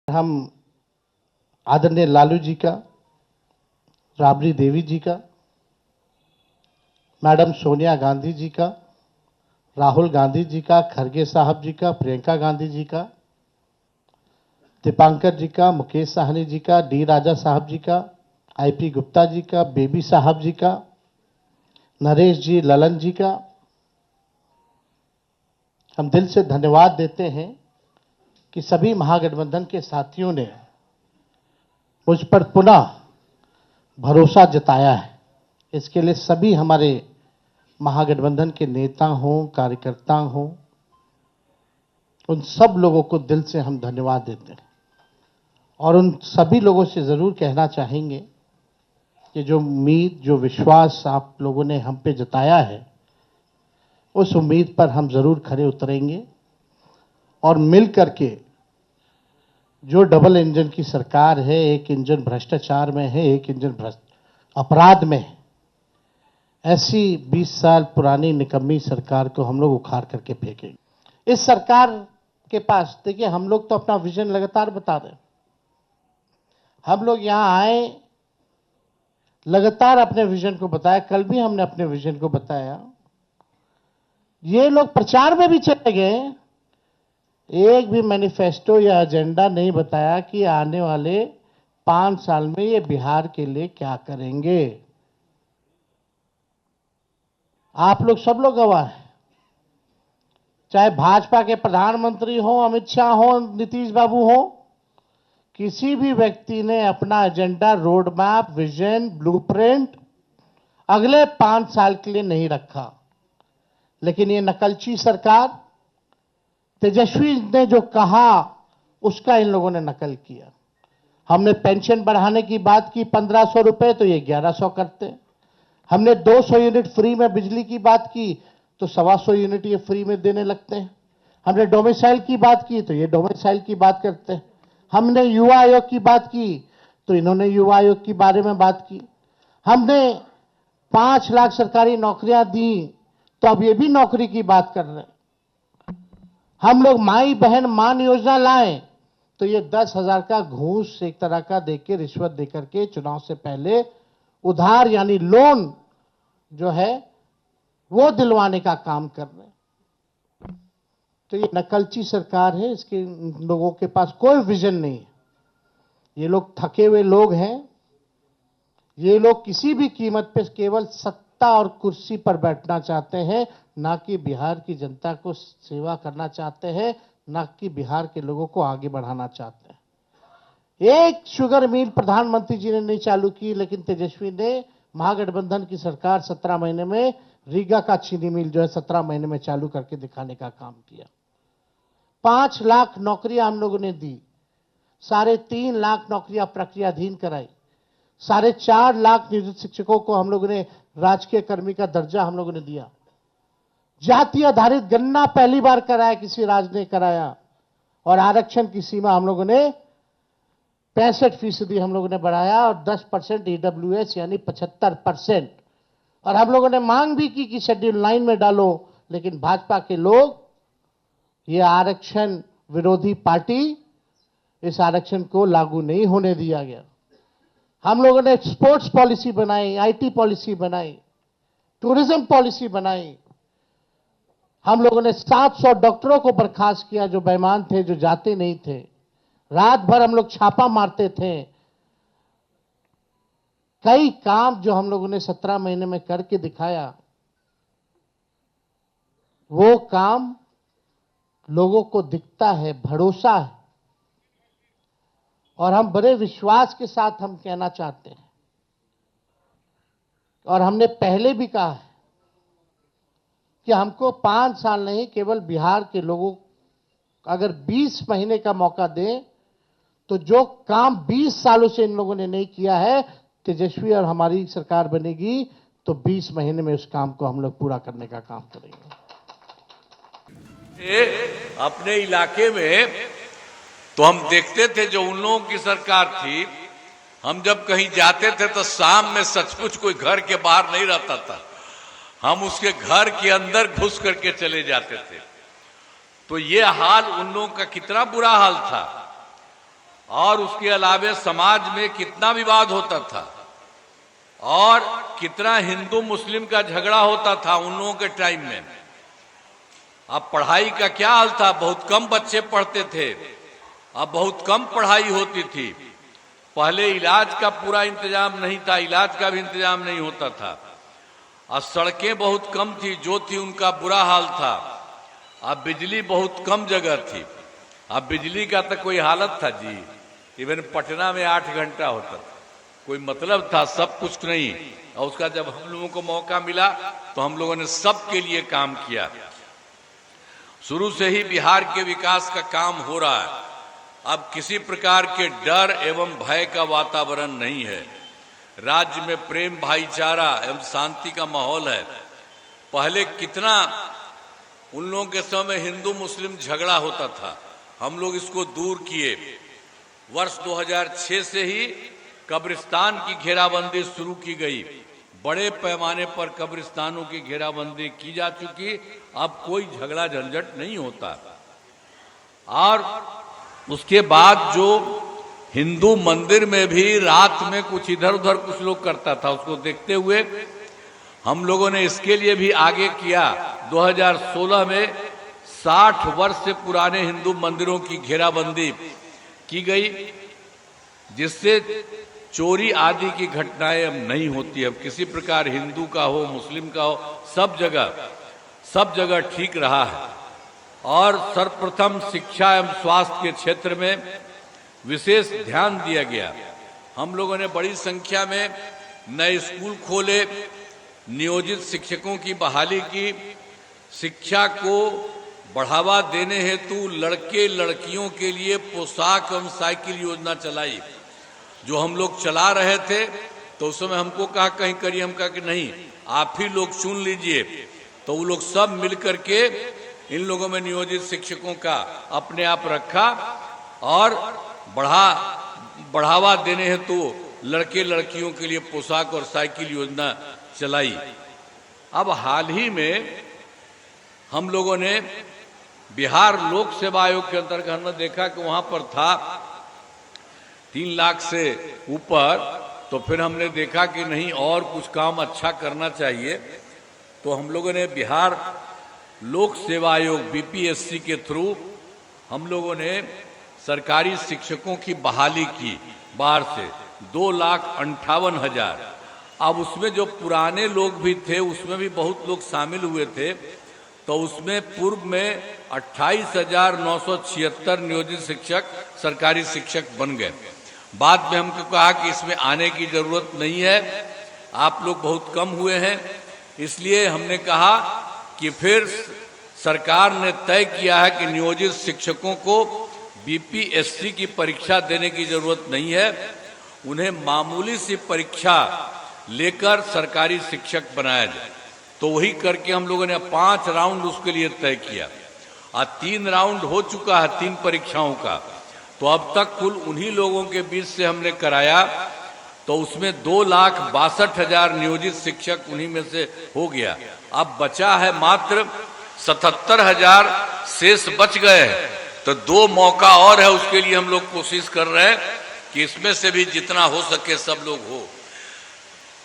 हम आदरणीय लालू जी का, राबड़ी देवी जी का, मैडम सोनिया गांधी जी का, राहुल गांधी जी का, खरगे साहब जी का, प्रियंका गांधी जी का, दीपांकर जी का, मुकेश साहनी जी का, डी राजा साहब जी का, आईपी गुप्ता जी का, बेबी साहब जी का, नरेश जी, ललन जी का हम दिल से धन्यवाद देते हैं कि सभी महागठबंधन के साथियों ने मुझ पर पुनः भरोसा जताया है। इसके लिए सभी हमारे महागठबंधन के नेता हों, कार्यकर्ता हों, उन सब लोगों को दिल से हम धन्यवाद देते हैं और उन सभी लोगों से ज़रूर कहना चाहेंगे कि जो उम्मीद, जो विश्वास आप लोगों ने हम पे जताया है, उस उम्मीद पर हम ज़रूर खरे उतरेंगे और मिल करके जो डबल इंजन की सरकार है, एक इंजन भ्रष्टाचार में है, एक इंजन अपराध में है, ऐसी 20 साल पुरानी निकम्मी सरकार को हम लोग उखाड़ करके फेंकेंगे। इस सरकार के पास देखिए, हम लोग तो अपना विजन लगातार बता रहे हैं। हम लोग यहाँ आए, लगातार अपने विजन को बताया। कल भी हमने अपने विजन को बताया। ये लोग प्रचार में भी चले गए, एक भी मैनिफेस्टो या एजेंडा नहीं बताया कि आने वाले 5 साल में ये बिहार के लिए क्या करेंगे। आप लोग सब लोग गवाह हैं, चाहे भाजपा के प्रधानमंत्री हो, अमित शाह हो, नीतीश बाबू हो, किसी भी व्यक्ति ने अपना agenda, road map, vision, blueprint अगले 5 साल के लिए नहीं रखा। लेकिन ये नकलची सरकार, तेजस्वी ने जो कहा उसका इन लोगों ने नकल किया। हमने पेंशन बढ़ाने की बात की 1500 रुपए, तो ये 1100 करते। हमने 200 यूनिट फ्री में बिजली की बात की तो 125 यूनिट ये फ्री में देने लगते हैं। हमने डोमिसाइल की बात की तो ये डोमिसाइल की बात करते हैं। हमने युवा आयोग की बात की तो इन्होंने युवा आयोग के बारे में बात की। हमने 5 लाख सरकारी नौकरियां दी तो अब ये भी नौकरी की बात कर रहे हैं। हम लोग माई बहन मान योजना लाए तो ये 10,000 का घूस एक तरह का देके, रिश्वत देकर के चुनाव से पहले उधार यानी लोन जो है वो दिलवाने का काम कर रहे हैं। तो ये नकलची सरकार है, इसके लोगों के पास कोई विजन नहीं है। ये लोग थके हुए लोग हैं। ये लोग किसी भी कीमत पे केवल सत्ता और कुर्सी पर बैठना चाहते हैं, ना कि बिहार की जनता को सेवा करना चाहते हैं, ना कि बिहार के लोगों को आगे बढ़ाना चाहते हैं। एक शुगर मिल प्रधानमंत्री जी ने नहीं चालू की, लेकिन तेजस्वी ने महागठबंधन की सरकार 17 महीने में रीगा का चीनी मिल जो है 17 महीने में चालू करके दिखाने का काम किया। 5 लाख नौकरियां हम लोगों ने दी, 3.5 लाख नौकरियां प्रक्रियाधीन कराई, 4.5 लाख नियोजित शिक्षकों को हम लोगों ने राजकीय कर्मी का दर्जा हम लोगों ने दिया। जाति आधारित गणना पहली बार कराया, किसी राज्य ने कराया। और आरक्षण की सीमा हम लोगों ने 65% हम लोगों ने बढ़ाया और 10% ईडब्ल्यूएस यानी 75%। और हम लोगों ने मांग भी की कि शेड्यूल 9 में डालो, लेकिन भाजपा के लोग, ये आरक्षण विरोधी पार्टी, इस आरक्षण को लागू नहीं होने दिया गया। हम लोगों ने स्पोर्ट्स पॉलिसी बनाई, आईटी पॉलिसी बनाई, टूरिज्म पॉलिसी बनाई। हम लोगों ने 700 डॉक्टरों को बर्खास्त किया जो बेईमान थे, जो जाते नहीं थे। रात भर हम लोग छापा मारते थे। कई काम जो हम लोगों ने 17 महीने में करके दिखाया, वो काम लोगों को दिखता है, भरोसा है। और हम बड़े विश्वास के साथ हम कहना चाहते हैं, और हमने पहले भी कहा है कि हमको 5 साल नहीं, केवल बिहार के लोगों अगर 20 महीने का मौका दें तो जो काम 20 सालों से इन लोगों ने नहीं किया है, तेजस्वी और हमारी सरकार बनेगी तो 20 महीने में उस काम को हम लोग पूरा करने का काम करेंगे। अपने इलाके में तो हम देखते थे, जो उन लोगों की सरकार थी, हम जब कहीं जाते थे तो शाम में सचमुच कोई घर के बाहर नहीं रहता था, हम उसके घर के अंदर घुस करके चले जाते थे। तो ये हाल उन लोगों का कितना बुरा हाल था। और उसके अलावे समाज में कितना विवाद होता था और कितना हिंदू मुस्लिम का झगड़ा होता था उन लोगों के टाइम में। अब पढ़ाई का क्या हाल था, बहुत कम बच्चे पढ़ते थे, अब बहुत कम पढ़ाई होती थी। पहले इलाज का पूरा इंतजाम नहीं था, इलाज का भी इंतजाम नहीं होता था, और सड़कें बहुत कम थी, जो थी उनका बुरा हाल था। अब बिजली बहुत कम जगह थी, अब बिजली का तो कोई हालत था जी, इवन पटना में 8 घंटा होता था, कोई मतलब था, सब कुछ नहीं। और उसका जब हम लोगों को मौका मिला तो हम लोगों ने सबके लिए काम किया। शुरू से ही बिहार के विकास का काम हो रहा है। अब किसी प्रकार के डर एवं भय का वातावरण नहीं है। राज्य में प्रेम, भाईचारा एवं शांति का माहौल है। पहले कितना उन लोगों के समय हिंदू मुस्लिम झगड़ा होता था, हम लोग इसको दूर किए। वर्ष 2006 से ही कब्रिस्तान की घेराबंदी शुरू की गई, बड़े पैमाने पर कब्रिस्तानों की घेराबंदी की जा चुकी। अब कोई झगड़ा झंझट नहीं होता। और उसके बाद जो हिंदू मंदिर में भी रात में कुछ इधर उधर कुछ लोग करता था, उसको देखते हुए हम लोगों ने इसके लिए भी आगे किया। 2016 में 60 वर्ष से पुराने हिंदू मंदिरों की घेराबंदी की गई, जिससे चोरी आदि की घटनाएं अब नहीं होती। अब किसी प्रकार हिंदू का हो, मुस्लिम का हो, सब जगह ठीक रहा है। और सर्वप्रथम शिक्षा एवं स्वास्थ्य के क्षेत्र में विशेष ध्यान दिया गया। हम लोगों ने बड़ी संख्या में नए स्कूल खोले, नियोजित शिक्षकों की बहाली की, शिक्षा को बढ़ावा देने हेतु लड़के लड़कियों के लिए पोशाक एवं साइकिल योजना चलाई। जो हम लोग चला रहे थे तो उस समय हमको कहा कहीं करिए, हम कहा कि नहीं, आप ही लोग चुन लीजिए। तो वो लोग सब मिलकर के इन लोगों में नियोजित शिक्षकों का अपने आप रखा और बढ़ावा देने हेतु लड़के लड़कियों के लिए पोशाक और साइकिल योजना चलाई। अब हाल ही में हम लोगों ने बिहार लोक सेवा आयोग के अंतर्गत हमने देखा कि वहां पर था 3 लाख से ऊपर, तो फिर हमने देखा कि नहीं और कुछ काम अच्छा करना चाहिए। तो हम लोगों ने बिहार लोक सेवा आयोग बीपीएससी के थ्रू हम लोगों ने सरकारी शिक्षकों की बहाली की बाहर से 2,58,000। अब उसमें जो पुराने लोग भी थे उसमें भी बहुत लोग शामिल हुए थे। तो उसमें पूर्व में 28,976 नियोजित शिक्षक सरकारी शिक्षक बन गए। बाद में हमको कहा कि इसमें आने की जरूरत नहीं है, आप लोग बहुत कम हुए हैं। इसलिए हमने कहा कि फिर सरकार ने तय किया है कि नियोजित शिक्षकों को बीपीएससी की परीक्षा देने की जरूरत नहीं है, उन्हें मामूली सी परीक्षा लेकर सरकारी शिक्षक बनाया जाए। तो वही करके हम लोगों ने 5 राउंड उसके लिए तय किया और 3 राउंड हो चुका है 3 परीक्षाओं का। तो अब तक कुल उन्हीं लोगों के बीच से हमने कराया, तो उसमें 2,62,000 नियोजित शिक्षक उन्हीं में से हो गया। अब बचा है मात्र 77,000 शेष बच गए हैं। तो 2 मौका और है, उसके लिए हम लोग कोशिश कर रहे हैं कि इसमें से भी जितना हो सके सब लोग हो।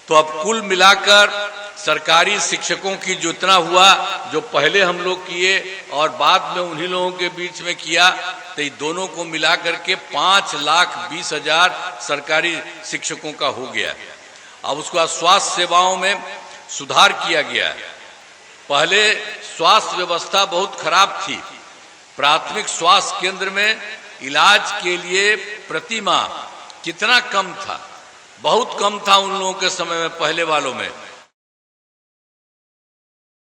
तो अब कुल मिलाकर सरकारी शिक्षकों की जितना हुआ, जो पहले हम लोग किए और बाद में उन्हीं लोगों के बीच में किया, तो ये दोनों को मिलाकर के 5,20,000 सरकारी शिक्षकों का हो गया। अब उसके बाद स्वास्थ्य सेवाओं में सुधार किया गया है। पहले स्वास्थ्य व्यवस्था बहुत खराब थी। प्राथमिक स्वास्थ्य केंद्र में इलाज के लिए प्रति माह कितना कम था, बहुत कम था उन लोगों के समय में, पहले वालों में।